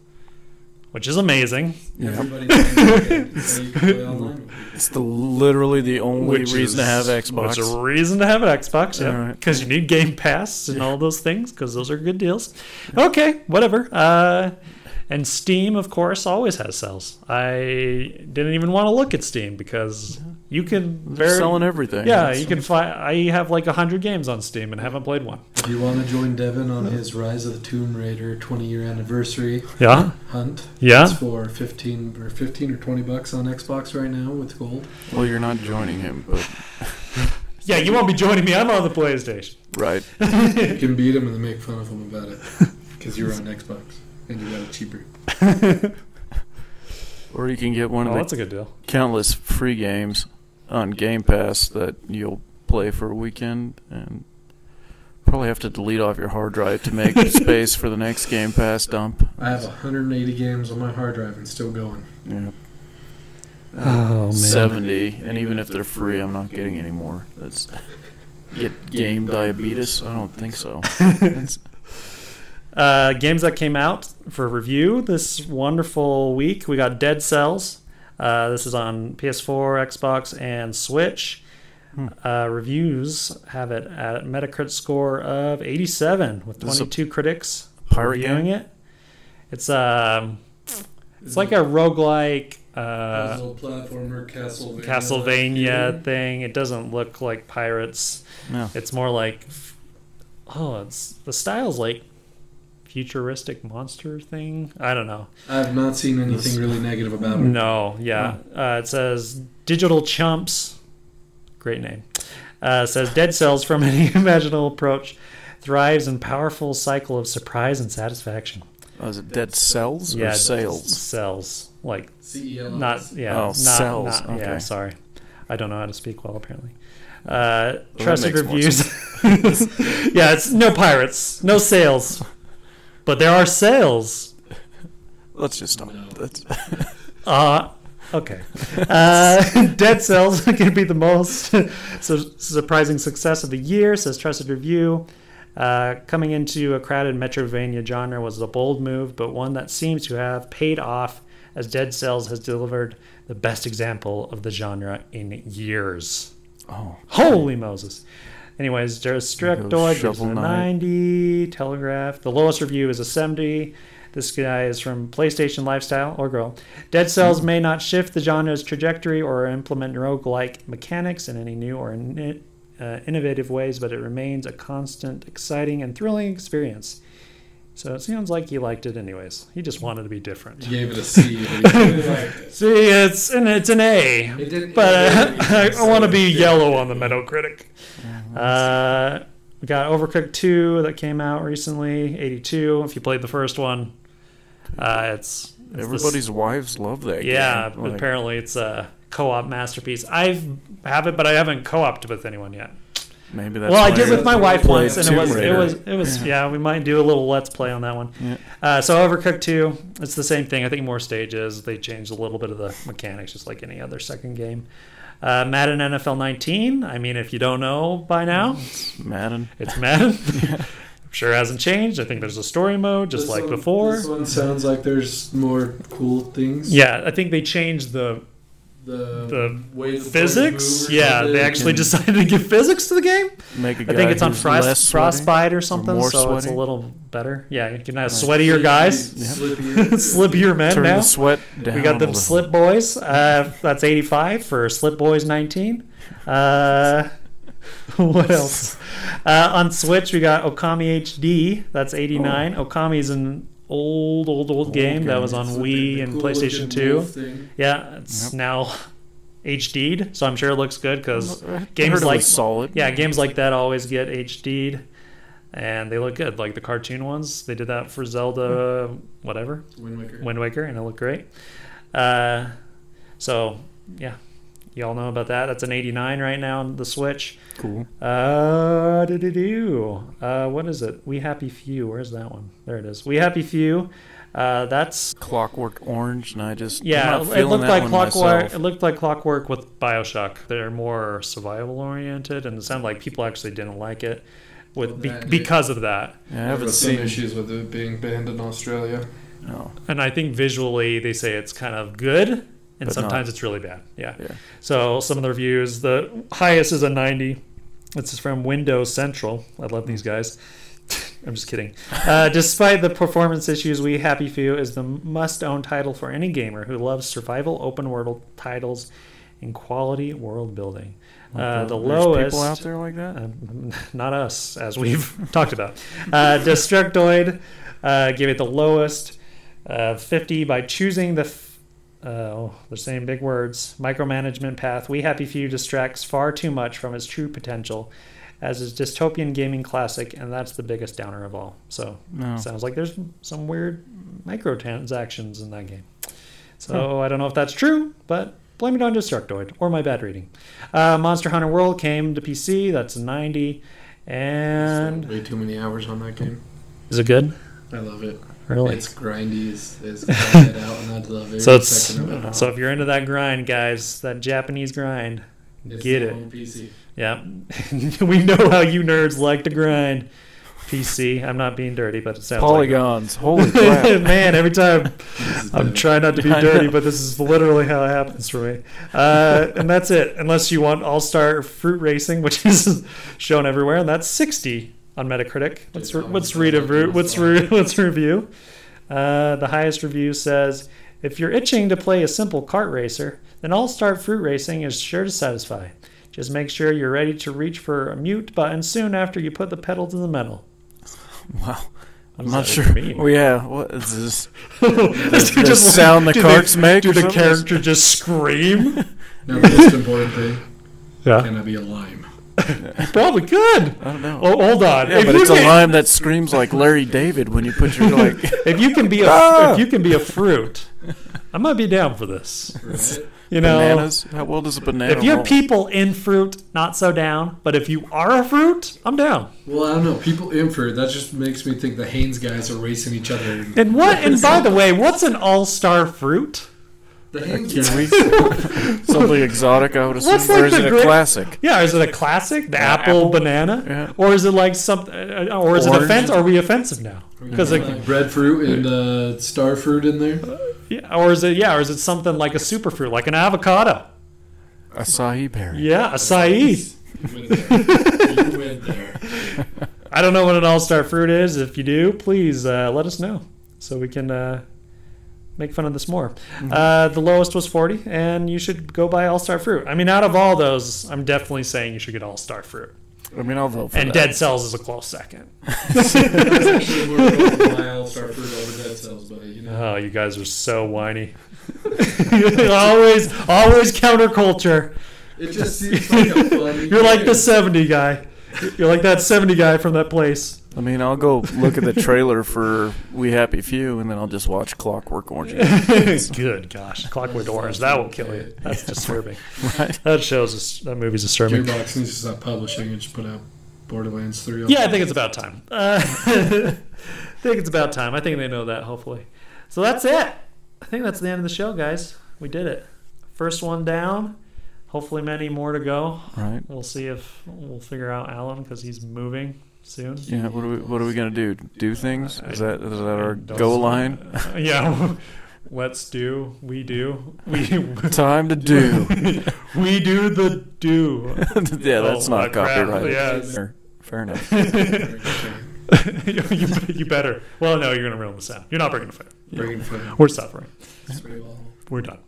which is amazing. Everybody's saying so you can play online. It's literally the only reason to have Xbox. It's a reason to have an Xbox, yeah. Alright. Because you need Game Pass and all those things, because those are good deals. Okay, whatever. And Steam, of course, always has sales. I didn't even want to look at Steam because you can... They're selling everything. Yeah, That's- you can find... I have like 100 games on Steam and haven't played one. Do you want to join Devin on his Rise of the Tomb Raider 20-year anniversary Yeah? hunt? Yeah? It's for 15 or $20 on Xbox right now with gold. Well, you're not joining him, but Yeah, you won't be joining me. I'm on the PlayStation. right. You can beat him and then make fun of him about it because you're on Xbox and you got it cheaper. Or you can get one Oh, of that's the a good deal. countless free games on Game Pass that you'll play for a weekend and probably have to delete off your hard drive to make space for the next Game Pass dump. I have 180 games on my hard drive and still going. Yeah. Oh, man. 70, and even if they're free, I'm not getting any more. That's get game diabetes? I don't think so. It's- Games that came out for review this wonderful week. We got Dead Cells. This is on PS4, Xbox, and Switch. Reviews have it at Metacritic score of 87 with This is a 22 critics pirate reviewing game? it. It's like a roguelike puzzle platformer Castlevania thing. It doesn't look like Pirates. No. It's more like it's the style's like futuristic monster thing. I don't know. I've not seen anything really negative about it. No, yeah. It says Digital Chumps. Great name. Says Dead Cells from any imaginable approach thrives in powerful cycle of surprise and satisfaction. Oh, is it Dead Cells or Sales? Cells. Like CELs. not yeah. Oh, not, cells. not- Yeah, Okay. sorry. I don't know how to speak well apparently. that Trusted makes more reviews. Yeah, it's no pirates, no sales. But there are sales. Let's just stop. No. That's Okay. Dead Cells can be the most surprising success of the year, says Trusted Review. Coming into a crowded Metroidvania genre was a bold move, but one that seems to have paid off as Dead Cells has delivered the best example of the genre in years. oh, Holy Moses. Anyways, Destructoid gives it Shovel a Knight. 90. Telegraph. The lowest review is a 70. This guy is from PlayStation Lifestyle, or girl. Dead Cells may not shift the genre's trajectory or implement roguelike mechanics in any new or innovative ways, but it remains a constant, exciting, and thrilling experience. So it sounds like he liked it anyways. He just wanted to be different. He gave it a C, but he really liked it. See, it's an A. It didn't- But it didn't I want to be say- yellow on the Metacritic. We got Overcooked 2 that came out recently, 82. If you played the first one, it's everybody's wives love that yeah. game. Like, Apparently, it's a co-op masterpiece. I have it, but I haven't co-opted with anyone yet. maybe that's Well, I why did with my wife played once, and Tomb it Raider. was yeah. We might do a little let's play on that one. Yeah. So Overcooked 2, it's the same thing. I think more stages. They changed a little bit of the mechanics, just like any other second game. Madden NFL 19. I mean, if you don't know by now, Madden. it's Madden. I'm sure it hasn't changed. I think there's a story mode just This like one- before. This one sounds like there's more cool things. Yeah, I think they changed the The way the physics. players move or Yeah, something. they actually decided to give physics to the game. Make a I guy think it's on who's less sweaty. Frostbite or something, more so it's a sweaty. little better. Yeah, you can have sweatier guys, Slippier. slippier men Turn now. the sweat down. We got a them little. Slip Boys. That's 85 for Slip Boys 19. What else? On Switch, we got Okami HD. That's 89. Okami's an old game that was on It's like Wii the and cool PlayStation looking 2. wolf thing. Yeah, it's Yep. now HD'd, so I'm sure it looks good because I heard games it like was solid. games like that always get HD'd, and they look good. Like the cartoon ones, they did that for Zelda, whatever, Wind Waker. Wind Waker, and it looked great. So yeah, Y'all know about that. That's an 89 right now on the Switch. Cool. What is it? We Happy Few. Where's that one? There it is. We Happy Few. That's Clockwork Orange, and I'm not it looked that like one Clockwork. myself. It looked like Clockwork with BioShock. They're more survival oriented, and it sounded like people actually didn't like it because of that. Yeah, I There haven't was some seen. issues with it being banned in Australia. No. And I think visually they say it's kind of good, and But sometimes not- it's really bad. Yeah. Yeah. So some of the reviews, the highest is a 90. This is from Windows Central. I love these guys. I'm just kidding. Despite the performance issues, We Happy Few is the must-own title for any gamer who loves survival open-world titles and quality world building. The There's lowest... people out there like that? Not us, as we've talked about. Destructoid gave it the lowest, 50, by choosing the... they're saying big words. Micromanagement path. We Happy Few distracts far too much from its true potential as a dystopian gaming classic, and that's the biggest downer of all. So, No. sounds like there's some weird microtransactions in that game. So, I don't know if that's true, but blame it on Destructoid or my bad reading. Monster Hunter World came to PC. That's a 90. And Way too many hours on that game. is it good? I love it. Really? It's grindy as grind it out, and I love it. So Second if you're into that grind, guys, that Japanese grind, get it. On PC. Yeah, we know how you nerds like to grind. PC. I'm not being dirty, but it sounds Polygons. Holy like crap. man. Every time This is I'm bad. trying not to be I dirty, know. but this is literally how it happens for me. And that's it. Unless you want All-Star Fruit Racing, which is shown everywhere, and that's 60 on Metacritic. Let's review. The highest review says, if you're itching to play a simple kart racer, then All-Star Fruit Racing is sure to satisfy. Just make sure you're ready to reach for a mute button soon after you put the pedal to the metal. Wow. I'm does not that sure. even mean? Well, yeah. What is this? the The sound the carts make? Do or the something? character just scream? Now, the most important thing, Yeah, can I be a lime? probably could. I don't know. Oh, hold on. Yeah, If but you it's a can- lime that screams like Larry David when you put your like. If you can be Ah! if you can be a fruit, I might be down for this. Right? You know, Bananas. How well does a banana? if you're roll? people in fruit, not so down. But if you are a fruit, I'm down. Well, I don't know. People in fruit, that just makes me think the Haynes guys are racing each other. And what? And by the way, what's an all-star fruit? The Haynes Kiwi? guys. Something exotic, I would assume. What's Or like is the it a great- classic? Yeah, is it a classic? The apple, apple? banana, Yeah. or is it like something? Or is it Orange? offensive? Are we offensive now? Because like, Breadfruit and star fruit in there. yeah, or is it something like a superfruit, like an avocado? Acai berry. Yeah, acai. You went there. You went there. I don't know what an all-star fruit is. If you do, please let us know so we can make fun of this more. The lowest was 40, and you should go buy all-star fruit. I mean, out of all those, I'm definitely saying you should get all-star fruit. I mean, I'll vote for And that. Dead Cells is a close second. Actually, we're going to buy all-star fruit over Dead Cells, buddy. You know. Oh, you guys are so whiny. always counterculture. It just seems like a fun. You're like the 70 guy. You're like that 70 guy from that place. I mean, I'll go look at the trailer for We Happy Few, and then I'll just watch Clockwork Orange. Good gosh, Clockwork Orange, that will kill you. That's disturbing. Right? That shows us that movie's disturbing. Gearbox needs to stop publishing and just put out Borderlands 3. Yeah, I think it's about time. I think it's about time. I think they know that, hopefully. So that's it. I think that's the end of the show, guys. We did it. First one down. Hopefully many more to go. Right. We'll see if we'll figure out Alan because he's moving soon. Yeah. What are we gonna do? Do things? Is that our Does- go line? Yeah. Let's do. We do. We Time to do. we do the do. Yeah, that's Oh, not crap. copyrighted. Yeah. Fair enough. you better. Well, no, you're gonna ruin the sound. You're not bringing the fire. Bringing fun. We're suffering. Spray ball. We're done.